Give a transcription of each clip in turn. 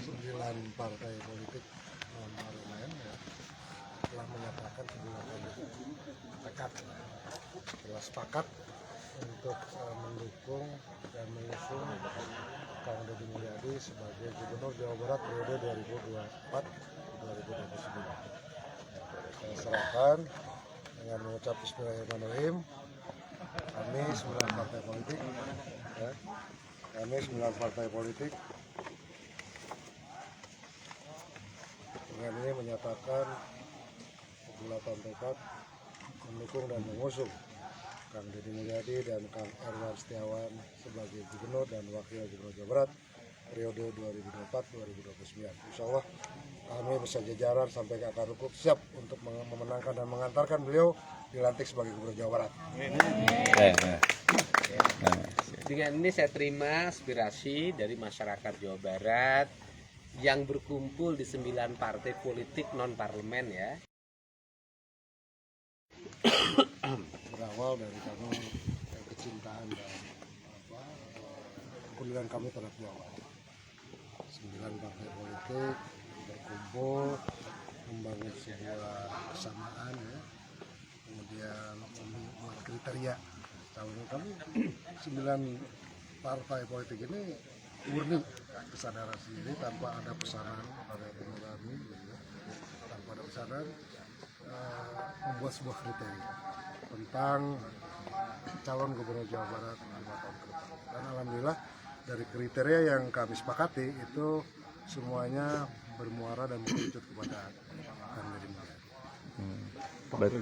9 partai politik non-parlemen ya, telah menyatakan tekad telah sepakat untuk mendukung dan mengusung Kang Deddy Mulyadi sebagai Gubernur Jawa Barat periode 2024-2029. Saya serahkan dengan mengucap Bismillahirrahmanirrahim. Kami 9 partai politik, ya, kami 9 partai politik dengan ini menyatakan bulatan tekad mendukung dan mengusung Kang Deddy Mulyadi dan Kang Erwan Setiawan sebagai Gubernur dan Wakil Gubernur Jawa Barat periode 2024-2029. Insya Allah kami beserta jajaran sampai ke akar rumput siap untuk memenangkan dan mengantarkan beliau dilantik sebagai Gubernur Jawa Barat. Dengan ini saya terima aspirasi dari masyarakat Jawa Barat yang berkumpul di 9 partai politik non-parlemen ya. Berawal dari kami kecintaan dan kepedulian kami terhadap Jawa. 9 partai politik berkumpul membangun sebuah kesamaan ya, kemudian membuat kriteria. Tahun ini kami 9 partai politik ini murni kesadaran sendiri tanpa ada pesanan pada kami, tanpa ada pesanan membuat sebuah kriteria tentang calon Gubernur Jawa Barat 5 tahun ke depan. Dan alhamdulillah dari kriteria yang kami sepakati itu semuanya bermuara dan merujuk kepada Kang Deddy Mulyadi.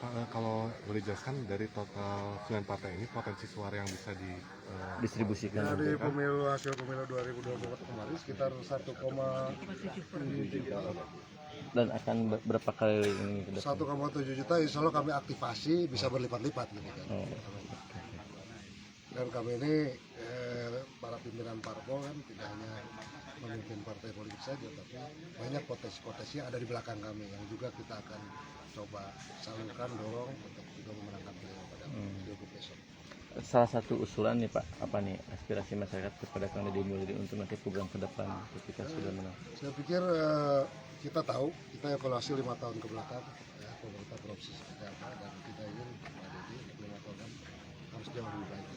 Pak, kalau boleh jelaskan dari total 9 partai ini potensi suara yang bisa distribusikan dari hasil pemilu 2024 kemarin sekitar 1,7 juta. Dan akan berapa kali ini? 1,7 juta insya Allah kami aktifasi bisa berlipat-lipat gitu kan. Dan kami ini para pimpinan parpol kan tidak hanya memimpin partai politik saja, tapi banyak potensi-potensi yang ada di belakang kami yang juga kita akan coba salurkan, dorong untuk juga memenangkan beliau pada pilgub besok. Salah satu usulan nih Pak, apa nih aspirasi masyarakat kepada Kang Deddy Mulyadi untuk nanti program ke depan ketika sudah menang? Saya pikir kita tahu, kita evaluasi 5 tahun ke belakang ya, pemerintah provinsi seperti apa, dan kita ingin Pak Deddy 5 tahun harus jauh lebih baik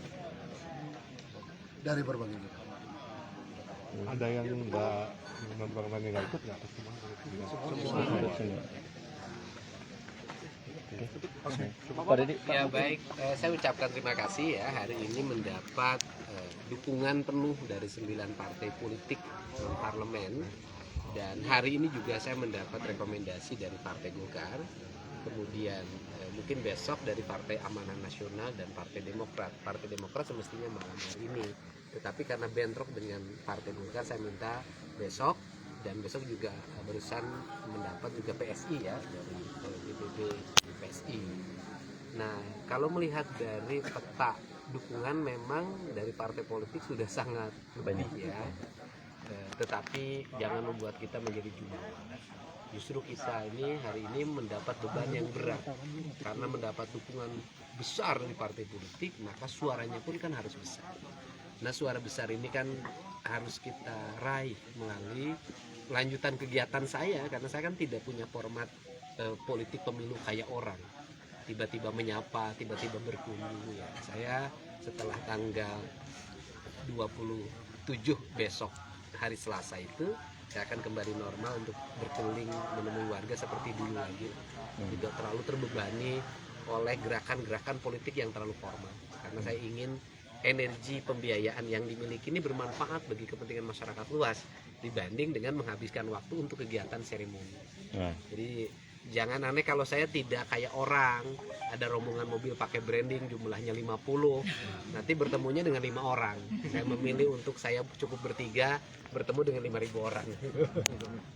dari berbagai bidang. Ada yang non-parlemen yang nggak ikut nggak? Pak Deddy, Ya baik, saya ucapkan terima kasih ya hari ini mendapat dukungan penuh dari 9 partai politik non-parlemen. Dan hari ini juga saya mendapat rekomendasi dari Partai Golkar, kemudian mungkin besok dari Partai Amanah Nasional dan Partai Demokrat. Partai Demokrat semestinya malam hari ini, tetapi karena bentrok dengan Partai Golkar saya minta besok, dan besok juga barusan mendapat juga PSI ya dari DPP PSI. Nah kalau melihat dari peta dukungan memang dari partai politik sudah sangat lebih ya. Tetapi jangan membuat kita menjadi jumawa. Justru kita ini hari ini mendapat beban yang berat karena mendapat dukungan besar dari partai politik, maka suaranya pun kan harus besar. Nah suara besar ini kan harus kita raih melalui lanjutan kegiatan saya, karena saya kan tidak punya format politik pemilu kayak orang tiba-tiba menyapa, tiba-tiba berkunjung ya. Saya setelah tanggal 27 besok hari Selasa itu saya akan kembali normal untuk berkeliling menemui warga seperti dulu lagi, tidak terlalu terbebani oleh gerakan-gerakan politik yang terlalu formal, karena saya ingin energi pembiayaan yang dimiliki ini bermanfaat bagi kepentingan masyarakat luas dibanding dengan menghabiskan waktu untuk kegiatan seremoni. Jadi jangan aneh kalau saya tidak kayak orang, ada rombongan mobil pakai branding jumlahnya 50, nanti bertemunya dengan 5 orang. Saya memilih untuk saya cukup bertiga, bertemu dengan 5.000 orang.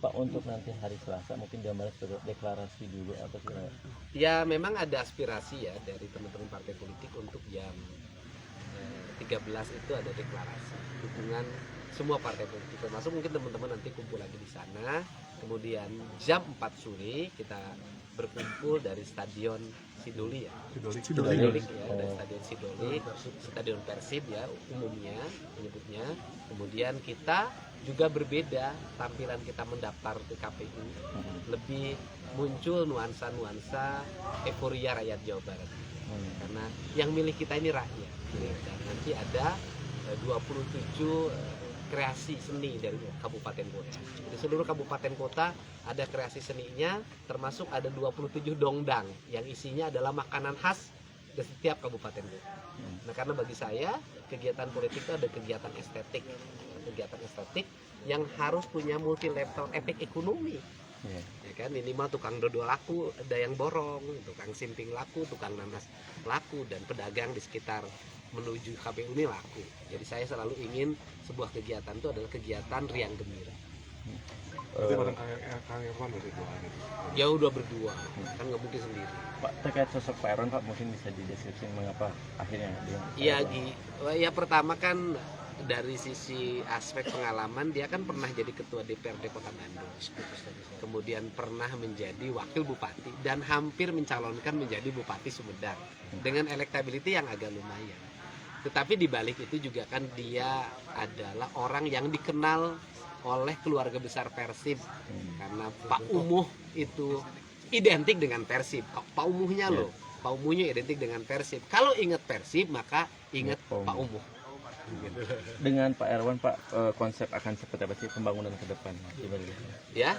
Pak, untuk nanti hari Selasa mungkin gambarnya sebagai deklarasi dulu atau gimana? Ya memang ada aspirasi ya dari teman-teman partai politik untuk jam 13 itu ada deklarasi dukungan semua partai politik, termasuk mungkin teman-teman nanti kumpul lagi di sana. Kemudian jam 4 sore kita berkumpul dari Stadion Sidoli ya. Sidoli ya, dari Stadion Sidoli, Stadion Persib ya umumnya menyebutnya. Kemudian kita juga berbeda tampilan kita mendaftar ke KPU, lebih muncul nuansa-nuansa euforia rakyat Jawa Barat. Karena yang milih kita ini rakyat. Dan nanti ada 27 kreasi seni dari kabupaten kota. Di seluruh kabupaten kota ada kreasi seninya, termasuk ada 27 dongdang yang isinya adalah makanan khas dari setiap kabupaten kota. Nah, karena bagi saya kegiatan politik itu ada kegiatan estetik yang harus punya multi level efek ekonomi. Ya kan, minimal tukang dodol laku, ada yang borong, tukang simping laku, tukang nanas laku, dan pedagang di sekitar menuju KPU ini laku. Jadi saya selalu ingin sebuah kegiatan itu adalah kegiatan riang gembira. Berarti bareng Kang Irwan dari dua hari. Ya udah berdua, kan nggak mungkin sendiri. Pak, terkait sosok Pak Irwan, Pak, mungkin bisa dideskripsi mengapa akhirnya dia? Iya, ya pertama kan dari sisi aspek pengalaman, dia kan pernah jadi ketua DPRD Kota Bandung, kemudian pernah menjadi wakil bupati dan hampir mencalonkan menjadi bupati Sumedang dengan elektability yang agak lumayan. Tetapi di balik itu juga kan dia adalah orang yang dikenal oleh keluarga besar Persib, karena Pak Umuh itu identik dengan Persib. Pak Umuhnya loh, Pak Umuhnya identik dengan Persib. Kalau ingat Persib maka ingat Pak Umuh. Dengan Pak Irwan, Pak, konsep akan seperti apa sih pembangunan ke depan? Ya,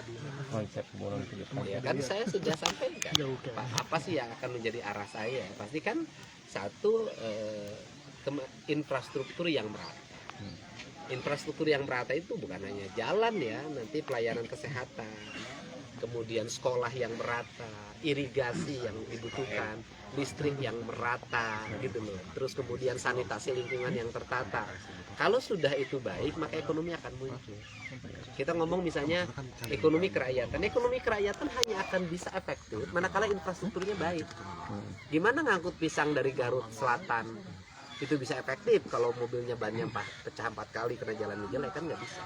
Konsep pembangunan ke depan. ya kan saya sudah sampaikan. Apa sih yang akan menjadi arah saya? Pasti kan satu infrastruktur yang merata. Infrastruktur yang merata itu bukan hanya jalan ya, nanti pelayanan kesehatan, kemudian sekolah yang merata, irigasi yang dibutuhkan, listrik yang merata gitu loh. Terus kemudian sanitasi lingkungan yang tertata. Kalau sudah itu baik, maka ekonomi akan muncul. Kita ngomong misalnya ekonomi kerakyatan. Ekonomi kerakyatan hanya akan bisa efektif manakala infrastrukturnya baik. Gimana ngangkut pisang dari Garut Selatan itu bisa efektif kalau mobilnya bannya pecah 4 kali karena jalannya jelek, kan nggak bisa.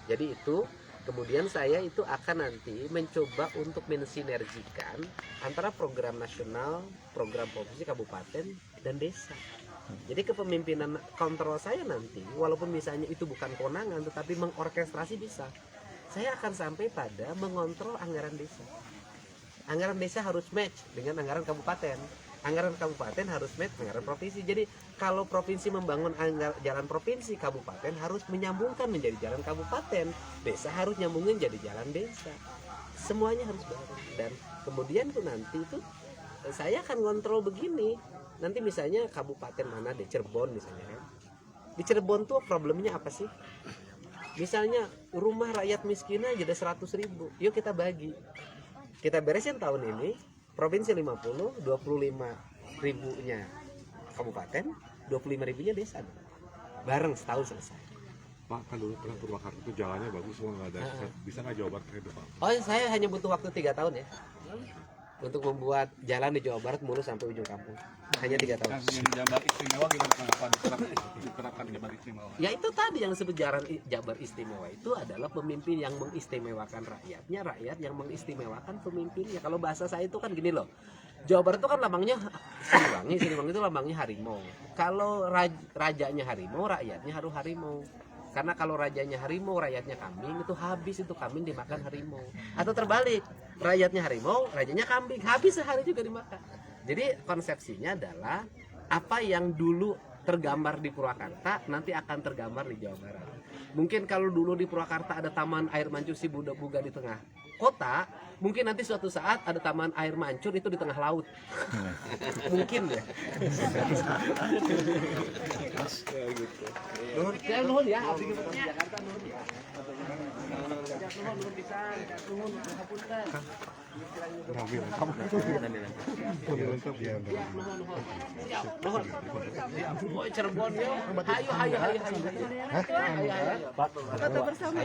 Jadi itu kemudian saya itu akan nanti mencoba untuk mensinergikan antara program nasional, program provinsi, kabupaten, dan desa. Jadi kepemimpinan kontrol saya nanti, walaupun misalnya itu bukan kewenangan, tetapi mengorkestrasi bisa. Saya akan sampai pada mengontrol anggaran desa. Anggaran desa harus match dengan anggaran kabupaten. Anggaran kabupaten harus match anggaran provinsi. Jadi kalau provinsi membangun jalan provinsi, kabupaten harus menyambungkan menjadi jalan kabupaten, desa harus nyambungin jadi jalan desa. Semuanya harus bareng. Dan kemudian tuh nanti itu saya akan kontrol begini. Nanti misalnya kabupaten mana deh, Cirebon misalnya kan. Di Cirebon tuh problemnya apa sih? Misalnya rumah rakyat miskin aja ada 100.000. Yuk kita bagi. Kita beresin tahun ini. Provinsi 50, 25.000-nya kabupaten, 25.000-nya desa. Bareng setahun selesai. Pak, kan dulu pernah Purwakarta itu jalannya bagus, semua nggak ada. Bisa nggak Jawa Barat kayak itu, Pak? Oh, saya hanya butuh waktu 3 tahun ya. Untuk membuat jalan di Jawa Barat mulus sampai ujung kampung. Hanya 3 tahun. Jabar istimewa gimana Pak? Diterapkan Jabar istimewa. Ya itu tadi yang disebut Jabar istimewa itu adalah pemimpin yang mengistimewakan rakyatnya, rakyat yang mengistimewakan pemimpinnya. Kalau bahasa saya itu kan gini loh. Jawa Barat itu kan lambangnya Siliwangi, Siliwangi itu lambangnya harimau. Kalau rajanya harimau, rakyatnya harus harimau. Karena kalau rajanya harimau, rakyatnya kambing, itu habis itu kambing dimakan harimau. Atau terbalik, rakyatnya harimau, rajanya kambing, habis sehari juga dimakan. Jadi konsepsinya adalah apa yang dulu tergambar di Purwakarta nanti akan tergambar di Jawa Barat. Mungkin kalau dulu di Purwakarta ada taman air mancur si Buga di tengah kota, mungkin nanti suatu saat ada taman air mancur itu di tengah laut. Mungkin ya. Nuhun ya, abdi Jakarta nuhun ya. Nuhun bisa, nuhun hapunten. Ngambil. Nuhun. Oh, Cirebon ya. Hayu. Foto bersama.